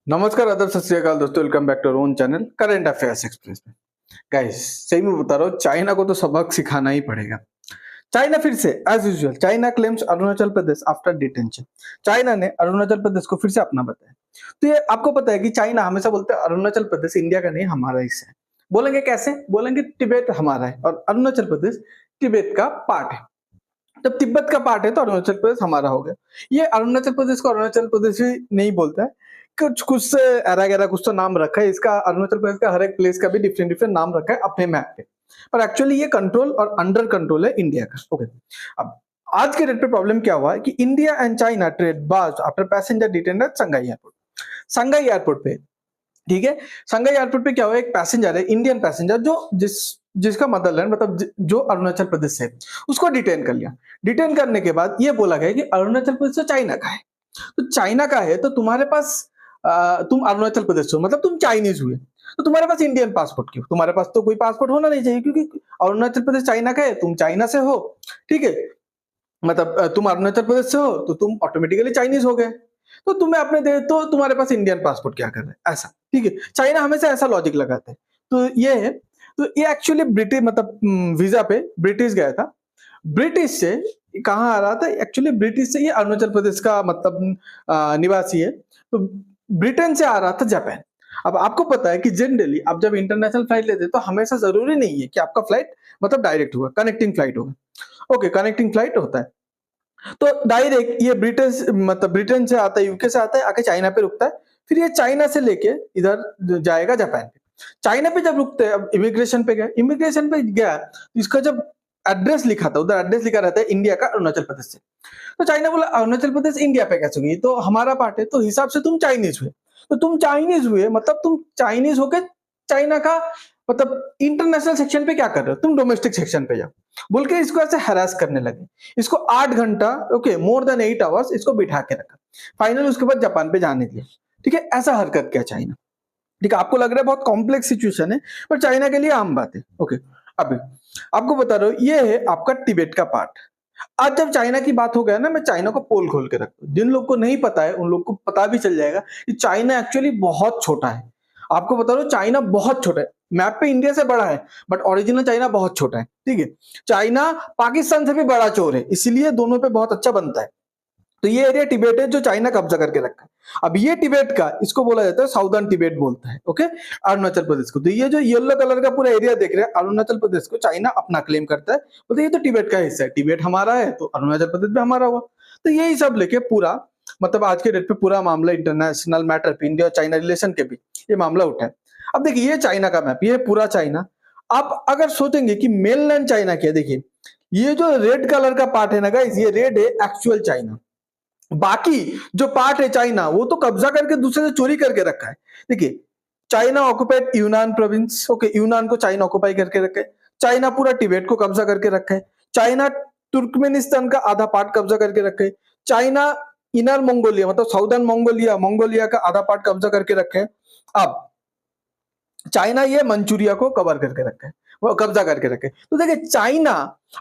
नमस्कार, आदाब, सत श्री अकाल दोस्तों। Welcome back to our own channel current affairs express में। गाइस, सही में बता रहा हूँ, चाइना को तो सबक सिखाना ही पड़ेगा। चाइना फिर से as usual, China claims Arunachal Pradesh after detention. China ने अरुणाचल प्रदेश को फिर से अपना बताया। तो ये आपको पता है कि चाइना हमेशा बोलते हैं अरुणाचल प्रदेश इंडिया का नहीं, हमारा हिस्सा है। बोलेंगे कैसे? बोलेंगे तिब्बत हमारा है और अरुणाचल प्रदेश तिब्बत का पार्ट है। जब तिब्बत का पार्ट है तो अरुणाचल प्रदेश हमारा हो गया। ये अरुणाचल प्रदेश को अरुणाचल प्रदेश ही नहीं बोलता है, कुछ कुछ से एरा गैरा कुछ तो नाम रखा है इसका। अरुणाचल प्रदेश का हर एक प्लेस का भी डिफरेंट डिफरेंट नाम रखा है अपने मैप पे, पर एक्चुअली ये कंट्रोल और अंडर कंट्रोल है इंडिया का। ओके, अब आज के डेट पे प्रॉब्लम क्या हुआ है कि India and China trade barbs after passenger detain at Shanghai airport. Shanghai airport पे, ठीक है, संगाई एयरपोर्ट पे क्या हुआ, एक पैसेंजर है, इंडियन पैसेंजर, जो जिसका मदरलैंड मतलब जो अरुणाचल प्रदेश से, उसको डिटेन कर लिया। डिटेन करने के बाद ये बोला गया कि अरुणाचल प्रदेश तो चाइना का है, तो चाइना का है तो तुम्हारे पास तुम अरुणाचल प्रदेश हो, मतलब तुम चाइनीज हुए, तो तुम्हारे पास इंडियन पासपोर्ट क्यों? तुम्हारे पास तो कोई पासपोर्ट होना नहीं चाहिए, क्योंकि अरुणाचल प्रदेश चाइना का है, तुम चाइना से हो, ठीक है, मतलब तुम अरुणाचल प्रदेश से हो तो तुम ऑटोमेटिकली चाइनीज हो गए, तो तुम्हें अपने दे तो तुम्हारे पास इंडियन पासपोर्ट क्या कर रहा है, ऐसा। ठीक है, चाइना हमेशा ऐसा लॉजिक लगाता है। तो ये है, तो ये एक्चुअली ब्रिटिश मतलब वीजा पे ब्रिटिश गया था। ब्रिटिश से कहाँ आ रहा था? एक्चुअली ब्रिटिश से, ये अरुणाचल प्रदेश का मतलब निवासी है, तो ब्रिटेन से आ रहा था जापान। अब आपको पता है कि जनरली आप जब इंटरनेशनल फ्लाइट लेते हैं तो हमेशा जरूरी नहीं है कि आपका फ्लाइट मतलब डायरेक्ट होगा, कनेक्टिंग फ्लाइट होगा। ओके, कनेक्टिंग फ्लाइट होता है, तो डायरेक्ट ये ब्रिटिश मतलब ब्रिटेन से आता है, यूके से आता है, आके चाइना पे रुकता है, फिर ये चाइना से लेके इधर जाएगा जापान पे। चाइना पे जब रुकते हैं, अब इमिग्रेशन पे गया, इमिग्रेशन पे गया तो इसका जब एड्रेस लिखा था, उधर एड्रेस लिखा रहता है इंडिया का, अरुणाचल प्रदेश से। तो चाइना बोला अरुणाचल प्रदेश इंडिया पे कैसे हुई, तो हमारा पार्ट है, तो हिसाब से तुम चाइनीज हुए। तो तुम चाइनीज हुए मतलब तुम चाइनीज होके चाइना का मतलब इंटरनेशनल सेक्शन पे क्या कर रहे हो, तुम डोमेस्टिक सेक्शन पे जाओ, बोल के इसको ऐसे हरास करने लगे। इसको 8 घंटा, ओके, मोर देन 8 आवर्स इसको बिठा के रखा। फाइनल उसके बाद जापान पे जाने दिया। ठीक है, ऐसा हरकत किया चाइना। ठीक है, आपको लग रहा है बहुत कॉम्प्लेक्स सिचुएशन है, पर चाइना के लिए आम बात है। ओके, अभी आपको बता रहा हूँ, ये है आपका तिब्बत का पार्ट। आज जब चाइना की बात हो गया ना, मैं चाइना को पोल खोल के रखता हूँ। जिन लोग को नहीं पता है उन लोग को पता भी चल जाएगा कि चाइना एक्चुअली बहुत छोटा है। आपको बता रहा हूँ, चाइना बहुत छोटा है, मैप पे इंडिया से बड़ा है, बट ओरिजिनल चाइना बहुत छोटा है। ठीक है, चाइना पाकिस्तान से भी बड़ा चोर है, इसलिए दोनों पे बहुत अच्छा बनता है। तो ये एरिया तिब्बत है जो चाइना कब्जा करके रखा है। अब ये तिब्बत का, इसको बोला जाता है साउदर्न तिब्बत बोलता है। ओके, अरुणाचल प्रदेश को, तो ये जो येलो कलर का पूरा एरिया देख रहे हैं, अरुणाचल प्रदेश को चाइना अपना क्लेम करता है, बोलते ये तो तिब्बत का हिस्सा है, तिब्बत हमारा है तो अरुणाचल प्रदेश भी हमारा हुआ। तो यही सब लेके पूरा मतलब आज के डेट पे पूरा मामला इंटरनेशनल मैटर पे, इंडिया और चाइना रिलेशन के भी ये मामला उठा है। अब देखिए, ये चाइना का मैप, ये पूरा चाइना। आप अगर सोचेंगे कि मेनलैंड चाइना क्या है, देखिए ये जो रेड कलर का पार्ट है ना गाइस, ये रेड है एक्चुअल चाइना। बाकी जो पार्ट है चाइना, वो तो कब्जा करके दूसरे से चोरी करके रखा है। देखिए, चाइना ऑक्युपाइड यूनान प्रोविंस, ओके, यूनान को चाइना ऑक्युपाई करके रखा है। चाइना पूरा तिब्बत को कब्जा करके रखा है। चाइना तुर्कमेनिस्तान का आधा पार्ट कब्जा करके रखा है। चाइना इनर मंगोलिया मतलब साउदर्न मंगोलिया, मंगोलिया का आधा पार्ट कब्जा करके रखे है। अब चाइना ये मंचूरिया को कवर करके रखा है, वो कब्जा करके रखे। तो देखिए चाइना,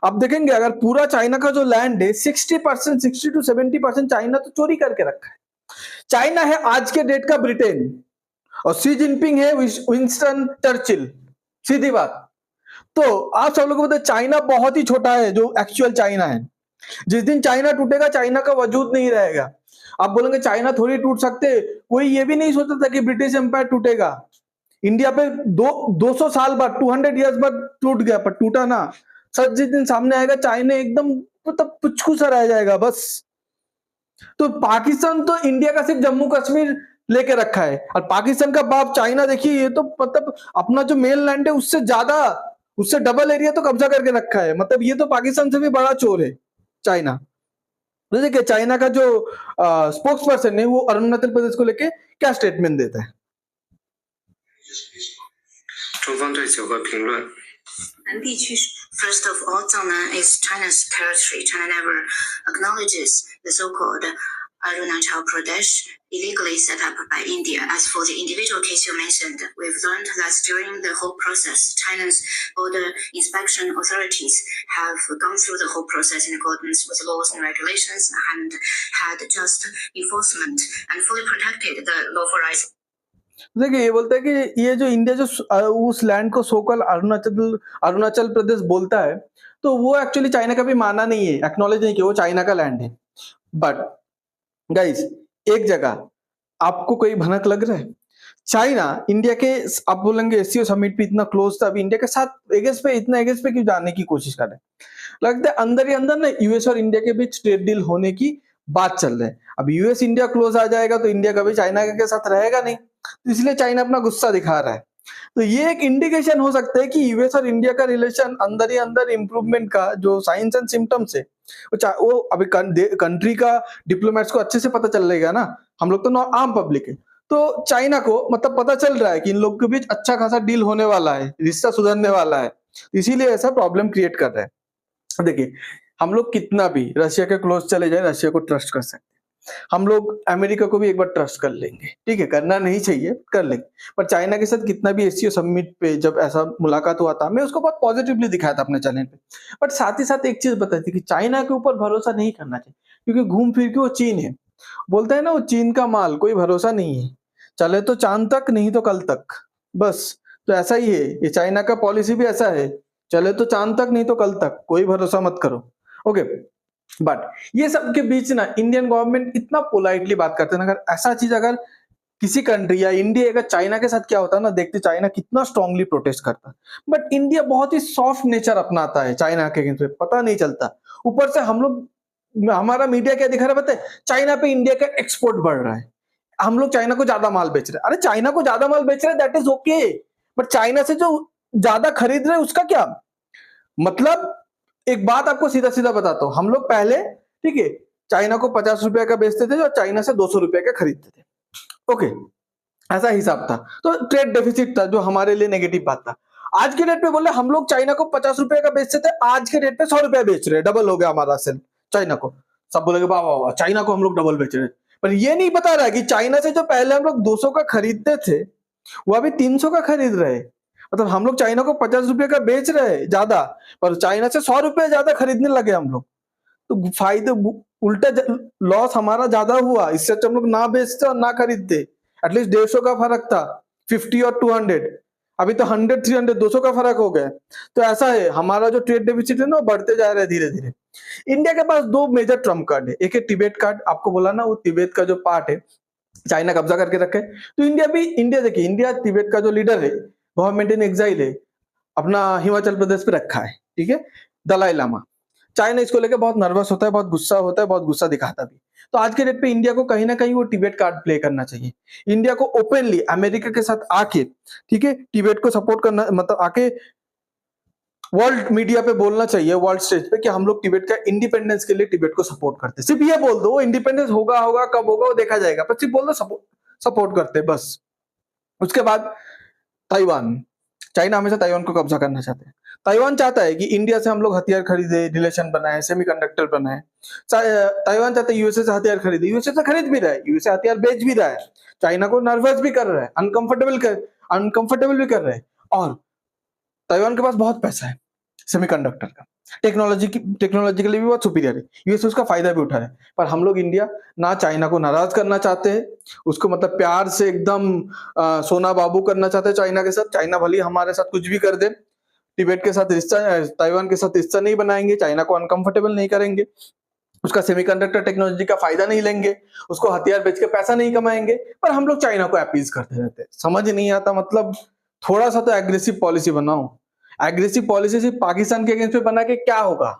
आप देखेंगे अगर पूरा चाइना का जो लैंड है 60%, 60 to 70% चाइना तो चोरी करके रखा है। चाइना है आज के डेट का ब्रिटेन, और शी जिनपिंग है विंस्टन चर्चिल। सीधी बात। तो आप सब लोगों को पता है चाइना बहुत ही छोटा है, जो एक्चुअल चाइना है। जिस दिन चाइना टूटेगा, चाइना का वजूद नहीं रहेगा। आप बोलेंगे चाइना थोड़ी टूट सकते, कोई ये भी नहीं सोचा था कि ब्रिटिश एम्पायर टूटेगा। इंडिया पे 200 साल बाद, 200 ईयर्स बाद टूट गया, पर टूटा ना। सच जिस दिन सामने आएगा, चाइना एकदम मतलब पुचकू सा रह जाएगा बस। तो पाकिस्तान तो इंडिया का सिर्फ जम्मू कश्मीर लेके रखा है, और पाकिस्तान का बाप चाइना, देखिए ये तो मतलब अपना जो मेन लैंड है उससे ज्यादा, उससे डबल एरिया तो कब्जा करके रखा है। मतलब ये तो पाकिस्तान से भी बड़ा चोर है चाइना। तो देखिए चाइना का जो स्पोक्स पर्सन है, वो अरुणाचल प्रदेश को लेके क्या स्टेटमेंट देता है। 中方对此有何评论？南地区 First of all, Jiangnan is China's territory. China never acknowledges the so-called Arunachal Pradesh illegally set up by India. As for the individual case you mentioned, we've learned that during the whole process, China's border inspection authorities have gone through the whole process in accordance with laws and regulations and had just enforcement and fully protected the lawful rights. देखिए ये बोलता है कि ये जो India जो उस land को सोकल अरुणाचल अरुणाचल प्रदेश बोलता है, तो वो एक्चुअली चाइना का भी माना नहीं है, एक्नॉलेज नहीं किया, वो चाइना का लैंड है। बट गाइस, एक जगह आपको कोई भनक लग रहा है? चाइना इंडिया के, आप बोलेंगे एससीओ समिट पे इतना क्लोज था, अभी इंडिया के साथ इतना एगेंस्ट पे क्यों जाने की कोशिश कर रहे हैं? लगता है अंदर ही अंदर ना यूएस और इंडिया के बीच ट्रेड डील होने की बात चल रही है। अब यूएस इंडिया क्लोज आ जाएगा तो इंडिया कभी चाइना के साथ रहेगा नहीं, तो इसलिए चाइना अपना गुस्सा दिखा रहा है। तो ये एक इंडिकेशन हो सकता है कि यूएस और इंडिया का रिलेशन अंदर ही अंदर इंप्रूवमेंट का जो साइंस एंड सिम्टम्स है, वो अभी कंट्री का डिप्लोमेट्स को अच्छे से पता चल रहेगा ना, हम लोग तो आम पब्लिक है। तो चाइना को मतलब पता चल रहा है कि इन लोग के बीच अच्छा खासा डील होने वाला है, रिश्ता सुधरने वाला है, इसीलिए ऐसा प्रॉब्लम क्रिएट कर रहा है। देखिए, हम लोग कितना भी रशिया के क्लोज चले जाए, रशिया को ट्रस्ट कर सकते हैं, हम लोग अमेरिका को भी एक बार ट्रस्ट कर लेंगे, ठीक है, करना नहीं चाहिए, कर लेंगे। पर चाइना के साथ कितना भी एससीओ समिट पे जब ऐसा मुलाकात हुआ था, मैं उसको बहुत पॉजिटिवली दिखाया था अपने चैनल पे। बट साथ ही साथ एक चीज बताई थी कि चाइना के ऊपर भरोसा नहीं करना चाहिए, क्योंकि घूम फिर के वो चीन है। बोलता है ना, वो चीन का माल, कोई भरोसा नहीं है, चले तो चांद तक, नहीं तो कल तक, बस। तो ऐसा ही है, ये चाइना का पॉलिसी भी ऐसा है, चले तो चांद तक, नहीं तो कल तक, कोई भरोसा मत करो। ओके, बट ये सब के बीच ना इंडियन गवर्नमेंट इतना पोलाइटली बात करते हैं ना, अगर ऐसा चीज अगर किसी कंट्री या इंडिया अगर चाइना के साथ क्या होता है ना, देखते चाइना कितना स्ट्रांगली प्रोटेस्ट करता है, बट इंडिया बहुत ही सॉफ्ट नेचर अपनाता है चाइना के अगेंस्ट में, पता नहीं चलता। ऊपर से हम लोग, हमारा मीडिया क्या दिखा रहा है पता है? चाइना पे इंडिया का एक्सपोर्ट बढ़ रहा है, हम लोग चाइना को ज्यादा माल बेच रहे हैं। अरे चाइना को ज्यादा माल बेच रहे हैं, that is okay, but China से जो ज्यादा खरीद रहे हैं उसका क्या मतलब? एक बात आपको सीधा सीधा बताता हूं, हम लोग पहले, ठीक है, चाइना को 50 रुपए का बेचते थे और चाइना से 200 रुपए का खरीदते थे। ओके, ऐसा हिसाब था, तो ट्रेड डेफिसिट था जो हमारे लिए नेगेटिव बात था। आज के डेट पे बोले हम लोग चाइना को 50 रुपए का बेचते थे, आज के डेट पे 100 रुपए बेच रहे हैं, डबल हो गया हमारा सेल चाइना को। सब बोलेगे वाह वाह वाह, चाइना को हम लोग डबल बेच रहे हैं, पर ये नहीं बता रहा है कि चाइना से जो पहले हम लोग 200 का खरीदते थे, वो अभी 300 का खरीद रहे हैं। मतलब हम लोग चाइना को 50 रुपए का बेच रहे हैं ज्यादा, पर चाइना से 100 रुपए ज्यादा खरीदने लगे हम लोग। तो फायदे उल्टा लॉस हमारा ज्यादा हुआ, इससे अच्छा हम लोग ना बेचते और ना खरीदते। एटलीस्ट 150 का फर्क था, 50 और 200, अभी तो 100 300 200 का फर्क हो गया। तो ऐसा है, हमारा जो ट्रेड डेफिसिट है ना, बढ़ते जा रहा है धीरे धीरे। इंडिया के पास दो मेजर ट्रम्प कार्ड है, एक है तिब्बत कार्ड, आपको बोला ना, वो तिब्बत का जो पार्ट है चाइना कब्जा करके रखे। तो इंडिया देखिए, इंडिया तिब्बत का जो लीडर है, गवर्नमेंट इन एग्जाइल है, अपना हिमाचल प्रदेश पे रखा है, ठीक है, दलाई लामा। चाइना इसको लेकर बहुत नर्वस होता है, बहुत गुस्सा होता है, बहुत गुस्सा दिखाता भी। तो आज के डेट पे इंडिया को कहीं ना कहीं वो तिब्बत कार्ड प्ले करना चाहिए। इंडिया को ओपनली अमेरिका के साथ आके, ठीक है, तिब्बत को सपोर्ट करना, मतलब आके वर्ल्ड मीडिया पे बोलना चाहिए, वर्ल्ड स्टेज पे, कि हम लोग तिब्बत का इंडिपेंडेंस के लिए तिब्बत को सपोर्ट करते हैं। सिर्फ ये बोल दो, वो इंडिपेंडेंस होगा कब होगा वो देखा जाएगा, पर सिर्फ बोल दो सपोर्ट करते हैं बस। उसके बाद ताइवान, चाइना हमेशा ताइवान को कब्जा करना चाहते हैं। ताइवान चाहता है कि इंडिया से हम लोग हथियार खरीदे, रिलेशन बनाए, सेमीकंडक्टर बनाए। ताइवान चाहता है यूएसए से हथियार खरीदे, यूएसए से खरीद भी रहा है, यूएसए हथियार बेच भी रहा है, चाइना को नर्वस भी कर रहा है, अनकंफर्टेबल भी कर रहा है। और ताइवान के पास बहुत पैसा है सेमीकंडक्टर का, टेक्नोलॉजिकली भी बहुत सुपीरियर है, यूएसए उसका फायदा भी उठा रहा है। पर हम लोग इंडिया ना चाइना को नाराज करना चाहते हैं, उसको मतलब प्यार से एकदम सोना बाबू करना चाहते हैं चाइना के साथ। चाइना भले हमारे साथ कुछ भी कर दे, तिब्बत के साथ रिश्ता, ताइवान के साथ रिश्ता नहीं बनाएंगे, चाइना को अनकंफर्टेबल नहीं करेंगे, उसका सेमीकंडक्टर टेक्नोलॉजी का फायदा नहीं लेंगे, उसको हथियार बेच के पैसा नहीं कमाएंगे। पर हम लोग चाइना को अपीज करते रहते हैं, समझ नहीं आता। मतलब थोड़ा सा तो एग्रेसिव पॉलिसी बनाओ। एग्रेसिव पॉलिसी सिर्फ पाकिस्तान के अगेंस्ट में बना के क्या होगा?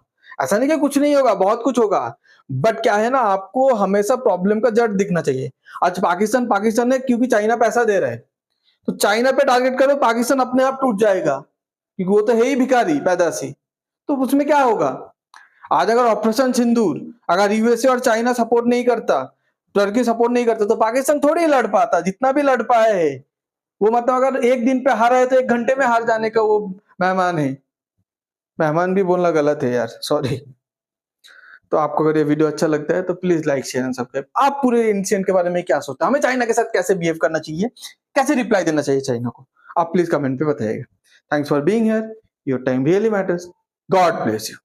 ऐसा नहीं कि कुछ नहीं होगा, बहुत कुछ होगा। बट क्या है ना, आपको हमेशा प्रॉब्लम का जड़ दिखना चाहिए। आज पाकिस्तान है क्योंकि चाइना पैसा दे रहा है, तो चाइना पे टारगेट करो, पाकिस्तान अपने आप टूट जाएगा, क्योंकि वो तो है ही भिखारी पैदा से। तो उसमें क्या होगा? आज अगर ऑपरेशन सिंदूर, अगर यूएसए और चाइना सपोर्ट नहीं करता, टर्की सपोर्ट नहीं करता, तो पाकिस्तान थोड़ी ही लड़ पाता जितना भी लड़ पाए है। वो मतलब अगर एक दिन पे हारा है तो 1 घंटे में हार जाने का वो मेहमान है। मेहमान भी बोलना गलत है यार, सॉरी। तो आपको अगर ये वीडियो अच्छा लगता है तो please like share and subscribe. आप पूरे इंसिडेंट के बारे में क्या सोचते हैं, हमें चाइना के साथ कैसे बिहेव करना चाहिए, कैसे रिप्लाई देना चाहिए चाइना को, आप प्लीज कमेंट पे बताइएगा। Thanks for being here, your time really matters, God bless you.